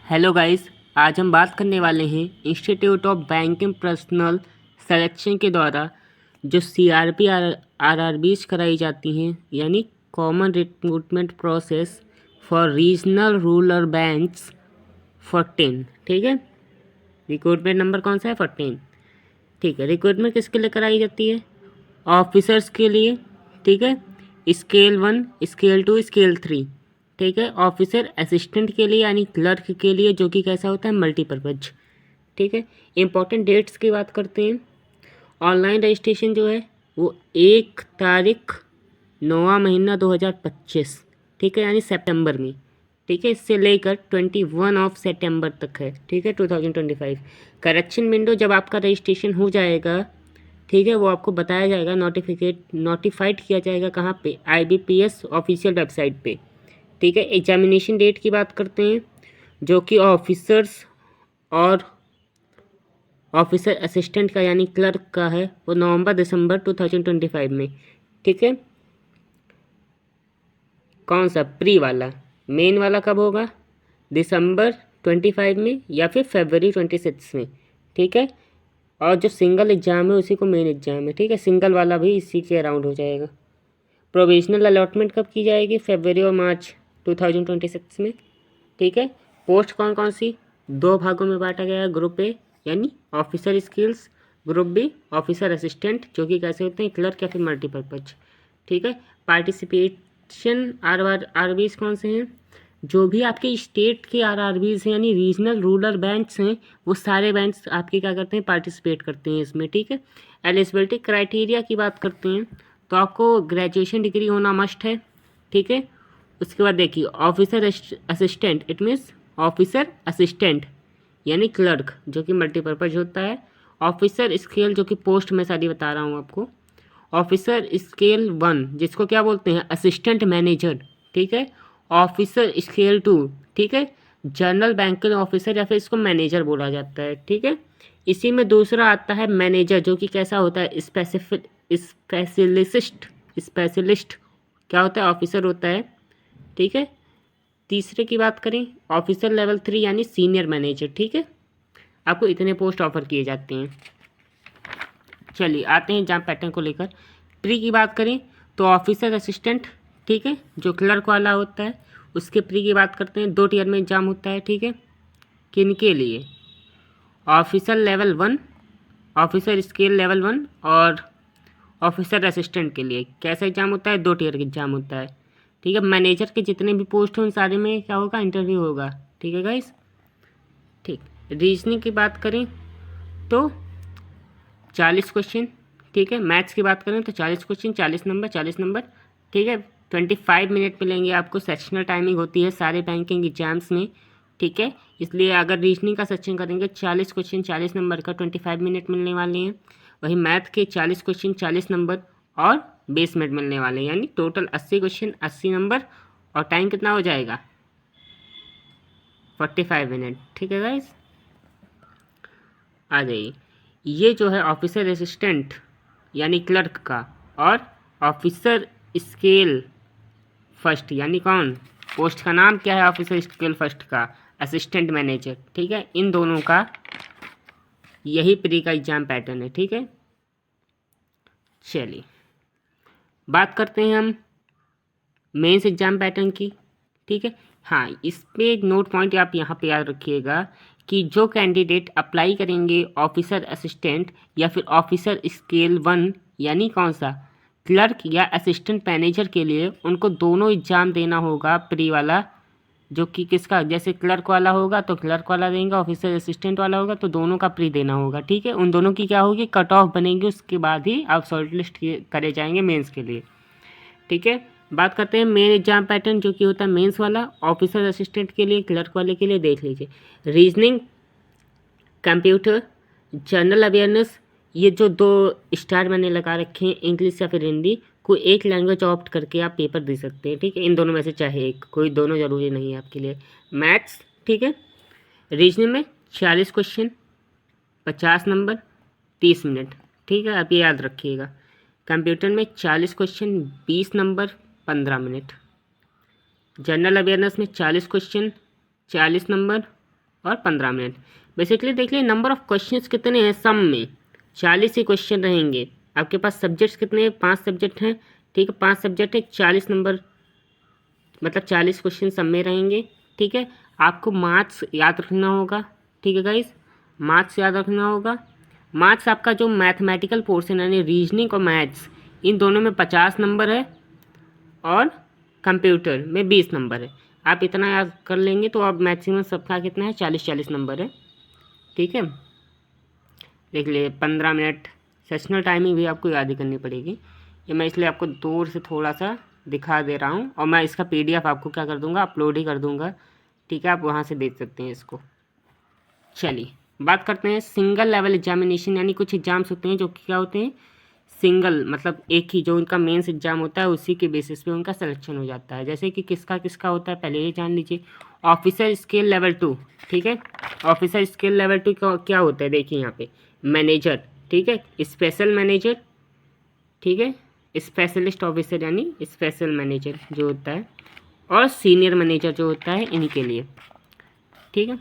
Hello guys, आज हम बात करने वाले हैं institute of banking personal selection के द्वारा जो CRP RRBs कराई जाती हैं, यानी common recruitment process for regional rural banks 14। ठीक है, रिक्रूटमेंट नंबर कौन सा है? 14। ठीक है, रिक्रूटमेंट किसके लिए कराई जाती है? ऑफिसर्स के लिए। ठीक है, स्केल 1, स्केल 2, स्केल 3। ठीक है, ऑफिसर असिस्टेंट के लिए यानी क्लर्क के लिए, जो कि कैसा होता है? मल्टीपर्पज। ठीक है, इंपॉर्टेंट डेट्स की बात करते हैं। ऑनलाइन रजिस्ट्रेशन जो है वो 1 तारीख 9वां महीना 2025, ठीक है, यानी सितंबर में। ठीक है, इससे लेकर 21 ऑफ सितंबर तक है। ठीक है, 2025। करेक्शन विंडो जब आपका रजिस्ट्रेशन हो जाएगा, ठीक है, वो आपको बताया जाएगा, नोटिफाइड किया जाएगा कहाँ पे? IBPS ऑफिशियल वेबसाइट पे। ठीक है, एग्जामिनेशन डेट की बात करते हैं, जो कि ऑफिसर्स और ऑफिसर असिस्टेंट का यानी क्लर्क का है, वो नवंबर-दिसंबर 2025 में। ठीक है, कौन सा? प्री वाला। मेन वाला कब होगा? दिसंबर 25 में या फिर फरवरी 26 में। ठीक है, और जो सिंगल एग्ज़ाम है उसी को मेन एग्ज़ाम है। ठीक है, सिंगल वाला भी इसी के अराउंड हो जाएगा। प्रोविजनल अलॉटमेंट कब की जाएगी? फरवरी और मार्च 2026 में। ठीक है, पोस्ट कौन कौन सी? 2 भागों में बांटा गया है। ग्रुप ए यानी officer skills, group B officer assistant, जो कि कैसे होते हैं? क्लर्क या फिर मल्टीपर्पज। ठीक है, पार्टिसिपेशन RRBs कौन से हैं? जो भी आपके स्टेट के RRBs हैं यानी रीजनल रूरल बैंक्स हैं, वो सारे बैंक्स आपके क्या करते हैं? पार्टिसिपेट करते हैं इसमें। ठीक है, एलिजिबिलिटी क्राइटेरिया की बात करते हैं तो आपको ग्रेजुएशन डिग्री होना मस्ट है। ठीक है, उसके बाद देखिए officer assistant, it means officer assistant यानी क्लर्क, जो कि मल्टीपर्पज होता है। ऑफिसर स्केल, जो कि पोस्ट में सारी बता रहा हूँ आपको। ऑफिसर स्केल 1, जिसको क्या बोलते हैं? Assistant manager. ठीक है, ऑफिसर स्केल 2, ठीक है, जनरल बैंकिंग ऑफिसर या फिर इसको मैनेजर बोला जाता है। ठीक है, इसी में दूसरा आता है मैनेजर, जो कि कैसा होता है? स्पेशलिस्ट क्या होता है? ऑफिसर होता है। ठीक है, तीसरे की बात करें, ऑफिसर लेवल 3 यानी सीनियर मैनेजर। ठीक है, आपको इतने पोस्ट ऑफर किए जाते हैं। चलिए आते हैं एग्जाम पैटर्न को लेकर। प्री की बात करें तो ऑफिसर असिस्टेंट, ठीक है, जो क्लर्क वाला होता है, उसके प्री की बात करते हैं। 2 टीयर में एग्जाम होता है। ठीक है, किन के लिए? Officer level 1, officer scale level 1 और ऑफिसर असिस्टेंट के लिए कैसा एग्जाम होता है? 2 टीयर का एग्जाम होता है। ठीक है, मैनेजर के जितने भी पोस्ट हैं उन सारे में क्या होगा? इंटरव्यू होगा। ठीक है गाइस। ठीक, रीजनिंग की बात करें तो 40 क्वेश्चन। ठीक है, मैथ्स की बात करें तो 40 क्वेश्चन, 40 नंबर। ठीक है, 25 मिनट मिलेंगे आपको। सेक्शनल टाइमिंग होती है सारे बैंकिंग एग्जाम्स में। ठीक है, इसलिए अगर रीजनिंग का सेक्शन करेंगे 40 क्वेश्चन 40 नंबर का 25 मिनट मिलने वाले हैं। वही मैथ के 40 क्वेश्चन 40 नंबर और 20 मिनट मिलने वाले हैं, यानी टोटल 80 क्वेश्चन 80 नंबर, और टाइम कितना हो जाएगा? 45 मिनट। ठीक है गाइस, आ जाइए। ये जो है ऑफिसर असिस्टेंट यानी क्लर्क का, और ऑफिसर स्केल फर्स्ट यानी कौन? पोस्ट का नाम क्या है ऑफिसर स्केल फर्स्ट का? Assistant manager. ठीक है, इन दोनों का यही प्री का एग्जाम पैटर्न है। ठीक है, चलिए बात करते हैं हम मेंस एग्जाम पैटर्न की। ठीक है, हाँ, इस पे एक नोट पॉइंट आप यहाँ पे याद रखिएगा कि जो कैंडिडेट अप्लाई करेंगे ऑफिसर असिस्टेंट या फिर ऑफिसर स्केल 1 यानी कौन सा? क्लर्क या असिस्टेंट मैनेजर के लिए, उनको दोनों एग्ज़ाम देना होगा प्री वाला, जो कि किसका? जैसे क्लर्क वाला होगा तो क्लर्क वाला देंगे, ऑफिसर असिस्टेंट वाला होगा तो दोनों का प्री देना होगा। ठीक है, उन दोनों की क्या होगी? कट ऑफ बनेगी, उसके बाद ही आप शॉर्ट लिस्ट करे जाएंगे मेंस के लिए। ठीक है, बात करते हैं मेन एग्जाम पैटर्न, जो कि होता है मेंस वाला। ऑफिसर असिस्टेंट के लिए, क्लर्क वाले के लिए देख लीजिए। रीजनिंग, कंप्यूटर, जनरल अवेयरनेस, ये जो 2 स्टार मैंने लगा रखे हैं, इंग्लिश या फिर हिंदी, कोई एक लैंग्वेज ऑप्ट करके आप पेपर दे सकते हैं। ठीक है, इन दोनों में से चाहे एक, कोई दोनों ज़रूरी नहीं है आपके लिए। मैथ्स, ठीक है, रीजनिंग में 40 क्वेश्चन 50 नंबर 30 मिनट। ठीक है, आप ये याद रखिएगा। कंप्यूटर में 40 question 20 number 15 minute. General awareness में 40 क्वेश्चन 40 नंबर और 15 मिनट। बेसिकली देख लीजिए नंबर ऑफ क्वेश्चंस कितने हैं, सम में 40 ही क्वेश्चन रहेंगे। आपके पास सब्जेक्ट्स कितने हैं, 5 सब्जेक्ट हैं, ठीक है, 5 सब्जेक्ट है, 40 नंबर, मतलब 40 क्वेश्चन सब में रहेंगे, ठीक है। आपको मार्क्स याद रखना होगा, ठीक है गाइस, मार्क्स याद रखना होगा। मार्क्स आपका जो मैथमेटिकल पोर्शन यानी रीजनिंग और मैथ्स, इन दोनों में 50 नंबर है और कंप्यूटर में 20 नंबर है। आप इतना याद कर लेंगे तो अब मैक्सिमम सबका कितना है, 40 नंबर है, ठीक है। देख लिए 15 मिनट सेशनल टाइमिंग भी आपको याद ही करनी पड़ेगी। ये मैं इसलिए आपको दूर से थोड़ा सा दिखा दे रहा हूँ, और मैं इसका PDF आपको क्या कर दूँगा, अपलोड ही कर दूँगा, ठीक है, आप वहाँ से देख सकते हैं इसको। चलिए बात करते हैं सिंगल लेवल एग्जामिनेशन, यानी कुछ एग्जाम्स होते हैं जो कि क्या होते हैं, सिंगल, मतलब एक ही जो उनका मेंस एग्जाम होता है उसी के बेसिस पे उनका सिलेक्शन हो जाता है। जैसे कि किसका किसका होता है पहले ये जान लीजिए। ऑफिसर स्केल लेवल 2, ठीक है, ऑफिसर स्केल लेवल 2 क्या होता है, देखिए यहाँ पे मैनेजर, ठीक है, स्पेशल मैनेजर, ठीक है, स्पेशलिस्ट ऑफिसर यानी स्पेशल मैनेजर जो होता है, और सीनियर मैनेजर जो होता है इनके लिए, ठीक है।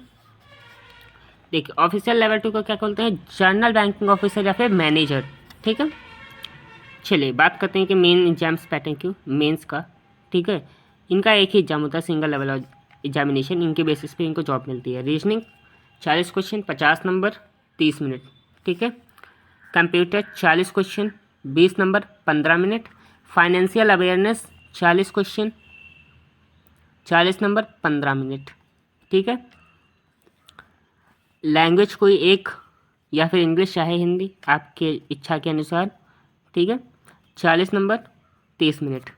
देखिए ऑफिसर लेवल 2 को क्या बोलते हैं, जनरल बैंकिंग ऑफिसर या फिर मैनेजर, ठीक है। चलिए बात करते हैं कि मेन एग्जाम्स पैटर्न क्यों, मेंस का, ठीक है। इनका एक ही एग्जाम होता है, सिंगल लेवल एग्जामिनेशन, इनके बेसिस पे इनको जॉब मिलती है। रीजनिंग 40 क्वेश्चन 50 नंबर 30 मिनट, ठीक है। Computer 40 question 20 number 15 minute. Financial awareness 40 question 40 number 15 minute, ठीक है। लैंग्वेज कोई एक, या फिर इंग्लिश चाहे हिंदी, आपके इच्छा के अनुसार, ठीक है, 40 नंबर 30 मिनट।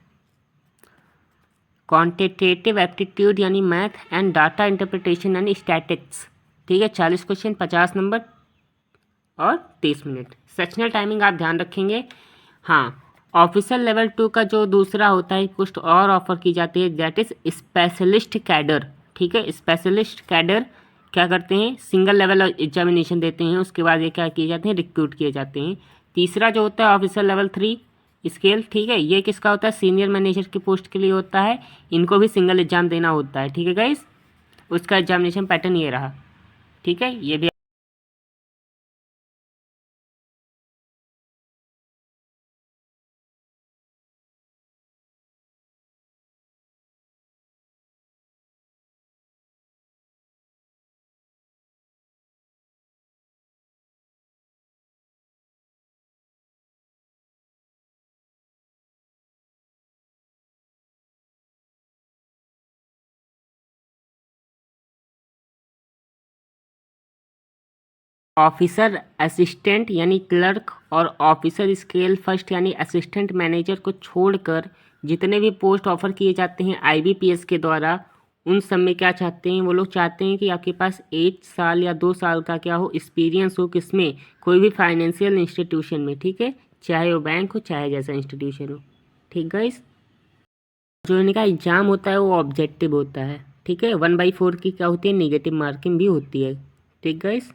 क्वांटिटेटिव एप्टीट्यूड यानी मैथ एंड डाटा इंटरप्रिटेशन यानी स्टैटिक्स, ठीक है, 40 क्वेश्चन 50 नंबर और 30 मिनट। सेक्शनल टाइमिंग आप ध्यान रखेंगे। हाँ, ऑफिसर लेवल 2 का जो दूसरा होता है पोस्ट और ऑफर की जाती है, दैट इज स्पेशलिस्ट कैडर, ठीक है। स्पेशलिस्ट कैडर क्या करते हैं, सिंगल लेवल एग्जामिनेशन देते हैं, उसके बाद ये क्या किए जाते हैं, रिक्रूट किए जाते हैं। तीसरा जो होता है ऑफिसर लेवल 3 स्केल, ठीक है, ये किसका होता है, सीनियर मैनेजर की पोस्ट के लिए होता है, इनको भी सिंगल एग्जाम देना होता है, ठीक है गाइस। उसका एग्जामिनेशन पैटर्न ये रहा, ठीक है, ये भी ऑफिसर असिस्टेंट यानी क्लर्क और ऑफिसर स्केल फर्स्ट यानी असिस्टेंट मैनेजर को छोड़कर जितने भी पोस्ट ऑफर किए जाते हैं IBPS के द्वारा, उन सब में क्या चाहते हैं वो लोग, चाहते हैं कि आपके पास 1 साल या 2 साल का क्या हो, एक्सपीरियंस हो, किसमें, कोई भी फाइनेंशियल इंस्टीट्यूशन में, ठीक है, चाहे वो बैंक हो चाहे जैसा इंस्टीट्यूशन हो, ठीक गाइस। जो इनका एग्ज़ाम होता है वो ऑब्जेक्टिव होता है, ठीक है। 1/4 की क्या होती है, नेगेटिव मार्किंग भी होती है, ठीक गाइस।